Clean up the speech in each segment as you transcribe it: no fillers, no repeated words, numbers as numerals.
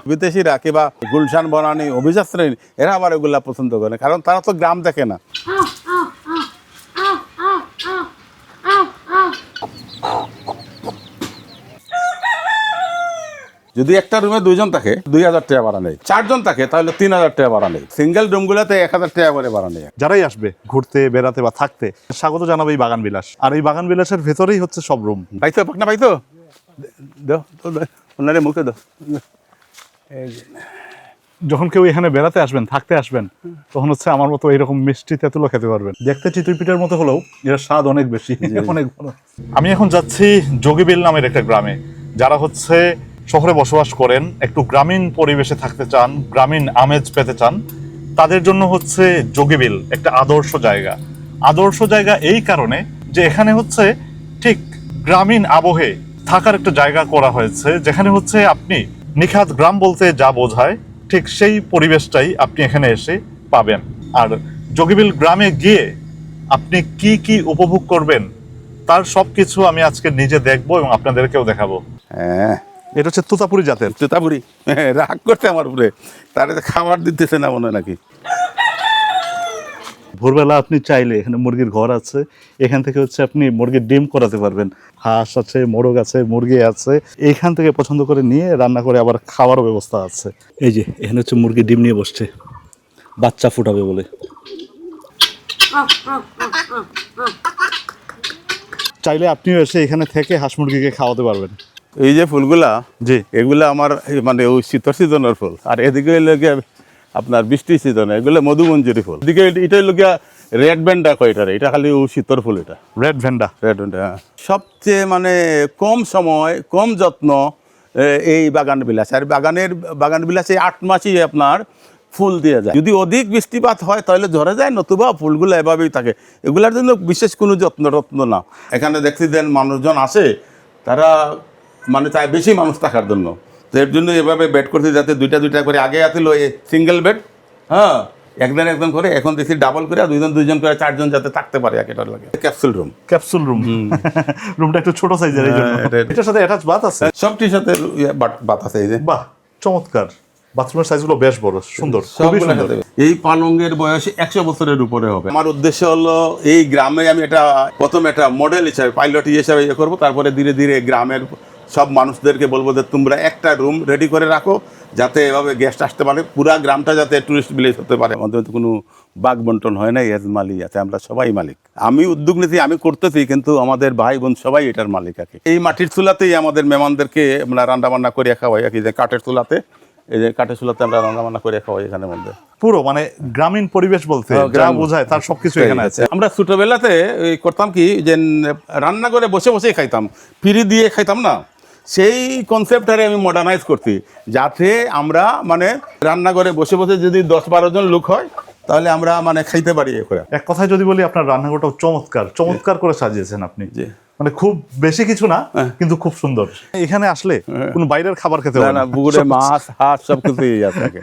বিদেশিরা কিংবা গুলশান বনানী অভিযাত্রী এরা আবার এগুলা পছন্দ করে, কারণ তারা তো গ্রাম দেখে না। যদি একটা রুমে 2 জন থাকে 2000 টাকা ভাড়া নেই, 4 জন থাকে তাহলে 3000 টাকা ভাড়া নেই, সিঙ্গেল রুমগুলোতে 1000 টাকা করে ভাড়া নেই। যারাই আসবে ঘুরতে বেড়াতে বা থাকতে স্বাগত জানাবে এই বাগান বিলাস। আর এই বাগান বিলাসের ভেতরেই হচ্ছে সব রুম। পাইতো পাক না পাইতো দাও তো ওনারে মুখে দাও। যখন কেউ এখানে বেড়াতে আসবেন থাকতে আসবেন তখন হচ্ছে আমার মতো এইরকম মিষ্টি তেঁতুলও খেতে পারবেন। দেখতে চিতই মতো হলেও এর স্বাদ অনেক বেশি, অনেক ভালো। আমি এখন যাচ্ছি যোগীবিল নামের একটা গ্রামে। যারা হচ্ছে শহরে বসবাস করেন, একটু গ্রামীণ পরিবেশে থাকতে চান, গ্রামীণ আমেজ পেতে চান, তাদের জন্য হচ্ছে যোগীবিল একটা আদর্শ জায়গা। আদর্শ জায়গা এই কারণে যে এখানে হচ্ছে ঠিক গ্রামীণ আবহে থাকার একটা জায়গা করা হয়েছে, যেখানে হচ্ছে আপনি নিখাত গ্রাম বলতে যা বোঝায় ঠিক সেই পরিবেশটাই আপনি এখানে এসে পাবেন। আর যোগীবিল গ্রামে গিয়ে আপনি কি কি উপভোগ করবেন তার সবকিছু আমি আজকে নিজে দেখবো এবং আপনাদেরকেও দেখাবো। হ্যাঁ, এটা হচ্ছে তোতাপুরি জাতের। তোতাপুরি রাগ করতে আমার উপরে, তারে খাবার দিতেছে না মনে হয় নাকি। ভোরবেলা আপনি চাইলে এখানে মুরগির ঘর আছে, এখান থেকে হচ্ছে আপনি মুরগির ডিম করাতে পারবেন। হাঁস আছে, মোরগ আছে, মুরগি আছে, এইখান থেকে পছন্দ করে নিয়ে রান্না করে আবার খাওয়ারও ব্যবস্থা আছে। এই যে এখানে হচ্ছে মুরগি ডিম নিয়ে বসছে, বাচ্চা ফুটাবে বলে। চাইলে আপনিও এসে এখানে থেকে হাঁস মুরগিকে খাওয়াতে পারবেন। এই যে ফুলগুলা, জি, এগুলো আমার মানে ওই শীতর সিজনের ফুল, আর এদিকে লোকে আপনার বৃষ্টি সিজনে এগুলো মধুমঞ্জুরি ফুল। এদিকে এটা লোকে রেড ভেন্ডা কয়, এটা খালি ও শীতর ফুল। এটা রেড ভেন্ডা। রেড ভেন্ডা সবচেয়ে মানে কম সময় কম যত্ন এই বাগান বিলাস। আর বাগান বিলাসে 8 মাসই আপনার ফুল দিয়ে যায়। যদি অধিক বৃষ্টিপাত হয় তাহলে ঝরে যায়, নতুবা ফুলগুলো এভাবেই থাকে। এগুলার জন্য বিশেষ কোনো যত্ন না। এখানে দেখছি যে মানুষজন আসে, তারা মানে চায় বেশি মানুষ থাকার জন্য, তো এর জন্য এভাবে বেড করতে, যাতে দুইটা করে। আগে আসছিল সিঙ্গেল বেড, হ্যাঁ, একজন করে, এখন দেখছি ডাবল করে, দুইজন করে, 4 জন যাতে থাকতে পারে একেটার লাগে। ক্যাপসুল রুম রুমটা একটু ছোট সাইজের, এই জন্য এটার সাথে অ্যাটাচ বাথ আছে, সবটির সাথে বাত আছে। এই যে বাহ, চমৎকার। বাথরুমের সাইজগুলো বেশ বড়, সুন্দর, খুবই সুন্দর। এই পালঙ্গের বয়স 100 বছরের উপরে হবে। আমার উদ্দেশ্য হলো এই গ্রামে আমি প্রথম একটা মডেল হিসাবে, পাইলট হিসাবে করবো। তারপরে ধীরে ধীরে গ্রামের সব মানুষদেরকে বলবো যে তোমরা একটা রুম রেডি করে রাখো, যাতে এভাবে গেস্ট আসতে পারে, পুরা গ্রামটা যাতে টুরিস্ট ভিলেজ হতে পারে। আমাদের তো কোনো বাগ বন্টন হয় না, এর মালিক আছে, আমরা সবাই মালিক। আমি উদ্যোগ নিয়েছি, আমি করতেছি, কিন্তু আমাদের ভাই বোন সবাই এটার মালিক আছে। এই মাটির চুলাতেই আমাদের মেহমানদেরকে আমরা রান্নাবান্না করে খাওয়াই আর কি, যে কাঠের চুলাতে, এই যে কাঠের চুলাতে আমরা রান্নাবান্না করে খাওয়াই এখানের মধ্যে। পুরো মানে গ্রামীণ পরিবেশ বলতে যা বোঝায় তার সবকিছু এখানে আছে। আমরা ছোটবেলাতে করতাম কি, যে রান্না করে বসে বসেই খাইতাম, পিঁড়ি দিয়ে খাইতাম না। সেই কনসেপ্টটারে আমি মডার্নাইজ করছি, যাতে আমরা মানে রান্না করে বসে বসে যদি 10-12 জন লোক হয় তাহলে আমরা মানে খাইতে পারি। এক কথায় যদি বলি, আপনার রান্নাঘরটাও চমৎকার করে সাজিয়েছেন আপনি। মানে খুব বেশি কিছু না, কিন্তু খুব সুন্দর। এখানে আসলে কোনো বাইরের খাবার খেতে হবে না, পুকুরে মাছ, হাঁস সবকিছু থাকে।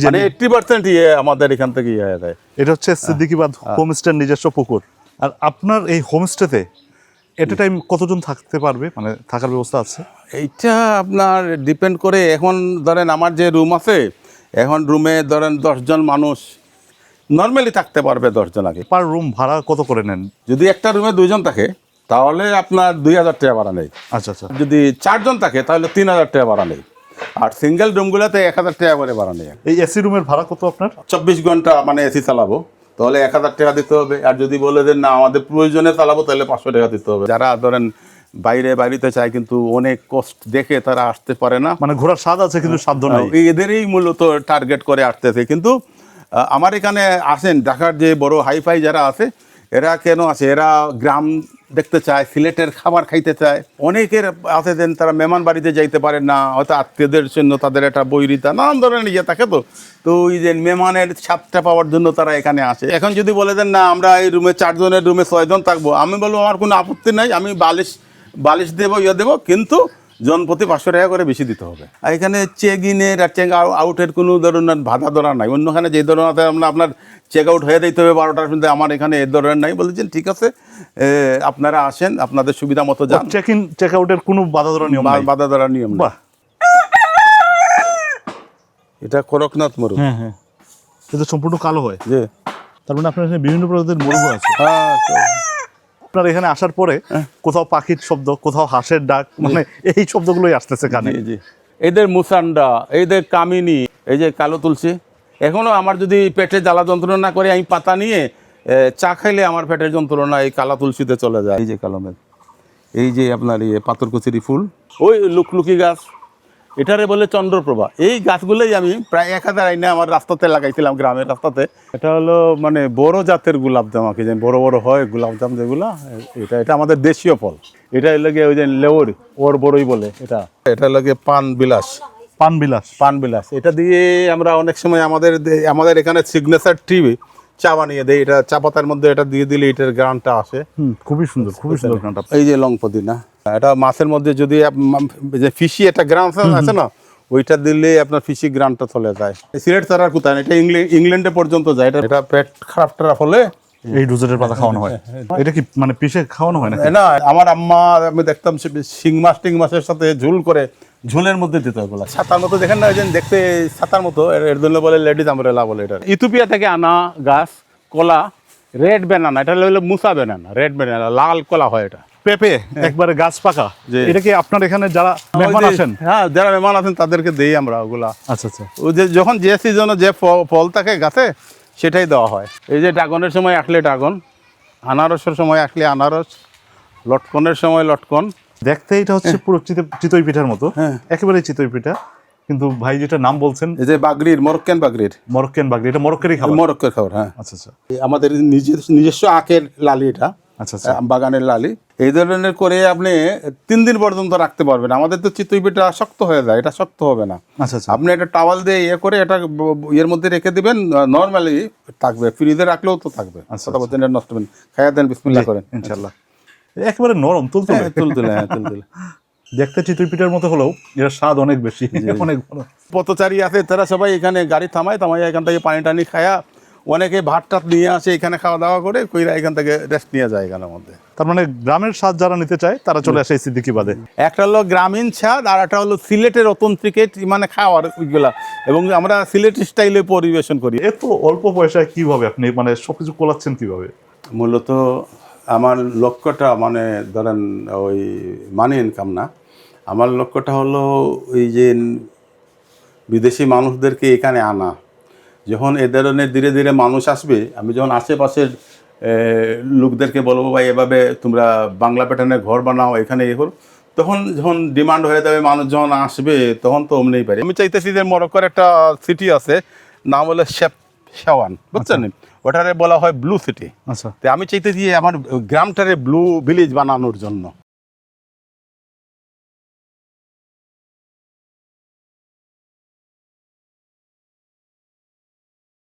মানে 80% আমাদের এখান থেকে যায়। এটা হচ্ছে সিদ্দিকীবাদ হোমস্টের নিজস্ব পুকুর। আর আপনার এই হোমস্টেতে এট এ টাইম কতজন থাকতে পারবে, মানে থাকার ব্যবস্থা আছে? এইটা আপনার ডিপেন্ড করে। এখন ধরেন আমার যে রুম আছে, এখন রুমে ধরেন 10 জন মানুষ নর্মালি থাকতে পারবে, 10 জন আগে। পার রুম ভাড়া কত করে নেন? যদি একটা রুমে 2 জন থাকে তাহলে আপনার 2000 টাকা ভাড়া নেই। আচ্ছা। যদি 4 জন থাকে তাহলে 3000 টাকা ভাড়া নেই। আর সিঙ্গেল রুমগুলোতে 1000 টাকা করে ভাড়া নেই। এই এসি রুমের ভাড়া কত আপনার? 24 ঘন্টা মানে এসি চালাবো, তাহলে 1000 টাকা দিতে হবে। আর যদি বলে যে না আমাদের প্রয়োজনে চালাবো, তাহলে 500 টাকা দিতে হবে। যারা ধরেন বাড়িতে চায় কিন্তু অনেক কষ্ট দেখে তারা আসতে পারে না, মানে ঘোরার স্বাদ আছে কিন্তু সাধ্য নাই, এদেরই মূলত টার্গেট করে আসতেছে। কিন্তু আমার এখানে আসেন ঢাকার যে বড় হাইফাই যারা আছে, এরা কেন আসে? এরা গ্রাম দেখতে চায়, সিলেটের খাবার খাইতে চায়। অনেকের আছে যে তারা মেহমান বাড়িতে যাইতে পারে না, হয়তো আত্মীয়দের জন্য তাদের একটা বৈরিতা, নানান ধরনের ইয়ে থাকে। তো ওই যে মেহমানের স্বাদটা পাওয়ার জন্য তারা এখানে আসে। এখন যদি বলে দেন না আমরা এই রুমে 4 জনের রুমে 6 জন থাকবো, আমি বলবো আমার কোনো আপত্তি নাই, আমি বালিশ দেবো, দেবো, কিন্তু জনপ্রতি 500 টাকা করে বেশি দিতে হবে। আর এখানে চেক ইনের আর চেক আউটের কোনো ধরনের বাধা ধরা নাই। অন্যখানে যে ধরনের আপনার চেক আউট হয়ে দিতে হবে 12টার মধ্যে, আমার এখানে এ ধরনের নাই। বলেছেন ঠিক আছে, আপনারা আসেন, আপনাদের সুবিধা মতো যান। চেক ইন চেক আউটের কোনো বাধা ধরা নিয়ম নাই? বাধা ধরার নিয়ম নেই। বাহ, এটা করকনাথ মরু। হ্যাঁ হ্যাঁ, এটা সম্পূর্ণ কালো হয়। যে তার মানে আপনার এখানে বিভিন্ন প্রজাতির মুরগ আছে। হ্যাঁ, আপনার এখানে আসার পরে কোথাও পাখির শব্দ, কোথাও হাঁসের ডাক, মানে এই শব্দগুলোই আসতেছে কানে। জি জি। এদের মুসান্ডা, এদের কামিনী, এই যে কালো তুলসী। এখনো আমার যদি পেটে জ্বালা যন্ত্রণা না করে, আমি পাতা নিয়ে চা খাইলে আমার পেটের যন্ত্রণা এই কালা তুলসীতে চলে যায়। এই যে কালমেঘ, এই যে আপনার পাথরকুচিরি ফুল, ওই লুকলুকি গাছ, এটারে বলে চন্দ্রপ্রভা। এই গাছগুলোই আমি প্রায় 1000 আইনে আমার রাস্তাতে লাগাইছিলাম, গ্রামের রাস্তাতে। এটা হলো মানে বড় জাতের গোলাপজাম, আর কি যে বড় বড় হয় গোলাপজাম যেগুলা, এটা আমাদের দেশীয় ফল। এটা লাগে ওই যে লেওর, ওর বড়ই বলে। এটা লাগে পান বিলাস। পান বিলাস, এটা দিয়ে আমরা অনেক সময় আমাদের এখানে সিগনেচার টি চা বানিয়ে দেয়। এটা চা পাতার মধ্যে এটা দিয়ে দিলে এটার গ্রানটা আসে। খুবই সুন্দর, খুবই সুন্দর গ্রানটা। এই যে লং পুদিনা, এটা মাছের মধ্যে যদি যে ফিশি একটা গ্রান আছে না, ওইটা দিলে আপনার ফিশি গ্রানটা চলে যায়। সিলেট ছাড়া কোথায় না, এটা ইংল্যান্ডে পর্যন্ত যায়। এটা পেট খারাপ টারাপ হলে এই রোজের পাতা খাওয়ানো হয়। এটা কি মানে পিষে খাওয়ানো হয় না? না, আমার আম্মা আমি দেখতাম শিং মাছের সাথে ঝোল করে, ঝোলের মধ্যে দিতে হয়। বলা ছাতার মতো দেখেন না, দেখতে ছাতার মতো, এর জন্য বলে লেডিজ আমব্রেলা বলে। এটা ইথিওপিয়া থেকে আনা গাছ, কলা, রেড ব্যানানা। এটা হলো মুসা ব্যানানা, রেড ব্যানানা, লাল কলা হয়। এটা পেঁপে একবারে গাছ পাকা। এটা কি আপনার এখানে যারা মেহমান আসেন? হ্যাঁ, যারা মেহমান আছেন তাদেরকে দেই আমরা ওগুলা। আচ্ছা আচ্ছা। ও যে যখন যে সিজনে যে ফল থাকে গাছে, সেটাই দেওয়া হয়। এই যে ড্রাগনের সময় আসলে ড্রাগন, আনারসের সময় আসলে আনারস, লটকনের সময় লটকন। দেখতে এটা হচ্ছে পুরো চিতই পিঠার মতো, একেবারে চিতই পিঠা। কিন্তু ভাই যেটা নাম বলছেন, এই যে বাগরির, মরক্কান বাগরি, এটা মরক্কেরই খাবার। মরক্কের খাবার। হ্যাঁ, আচ্ছা আচ্ছা। আমাদের নিজস্ব আখের লালি, এটা আচ্ছা আচ্ছা। বাগানের লালি। এই ধরনের করে আপনি 3 দিন পর্যন্ত রাখতে পারবেন। আমাদের তো চিতই পিঠা শক্ত হয়ে যায়, এটা শক্ত হবে না। আচ্ছা আচ্ছা। আপনি একটা টাওয়াল দিয়ে করে এটা এর মধ্যে রেখে দিবেন, নর্মালি থাকবে। ফ্রিজে রাখলেও তো থাকবে। আচ্ছা, নষ্ট হবেন, খাইয়া দেন, বিসমিল্লাহ করেন। ইনশাআল্লাহ। একেবারে নরম, তুলতুলে। তুলতুলে, হ্যাঁ, তুলতুলে। দেখতে চিতই পিঠার মতো হলেও এর স্বাদ অনেক বেশি, অনেক ভালো। পথচারী আছে, তারা সবাই এখানে গাড়ি থামায়, এখান থেকে পানি টানি খায়া, অনেকে ভাত টাত নিয়ে আসে, এখানে খাওয়া দাওয়া করে কইরা এখান থেকে রেস্ট নিয়ে যায় এখানের মধ্যে। তার মানে গ্রামের স্বাদ যারা নিতে চায় তারা চলে আসে এই সিদ্দিকি বাদে। একটা হলো গ্রামীণ স্বাদ, আর একটা হলো সিলেটের অতন্ত্রিক মানে খাওয়ার ওইগুলা, এবং আমরা সিলেটি স্টাইলে পরিবেশন করি। এত অল্প পয়সায় কিভাবে আপনি মানে সবকিছু কোলাচ্ছেন কিভাবে? মূলত আমার লক্ষ্যটা মানে ধরেন ওই মানি ইনকাম না, আমার লক্ষ্যটা হলো ওই যে বিদেশি মানুষদেরকে এখানে আনা। যখন এ ধরনের ধীরে ধীরে মানুষ আসবে, আমি যখন আশেপাশের লোকদেরকে বলবো ভাই এভাবে তোমরা বাংলা প্যাটার্নের ঘর বানাও, এখানে এ করো, তখন যখন ডিমান্ড হয়ে যাবে, মানুষ যখন আসবে, তখন তো অমনিই পারি। আমি চাইতেছি যে মরক্কোর একটা সিটি আছে, নাম হলো শেওয়ান, বুঝছেন? ওটারে বলা হয় ব্লু সিটি। আচ্ছা। তো আমি চাইতেছি আমার গ্রামটারে ব্লু ভিলেজ বানানোর জন্য।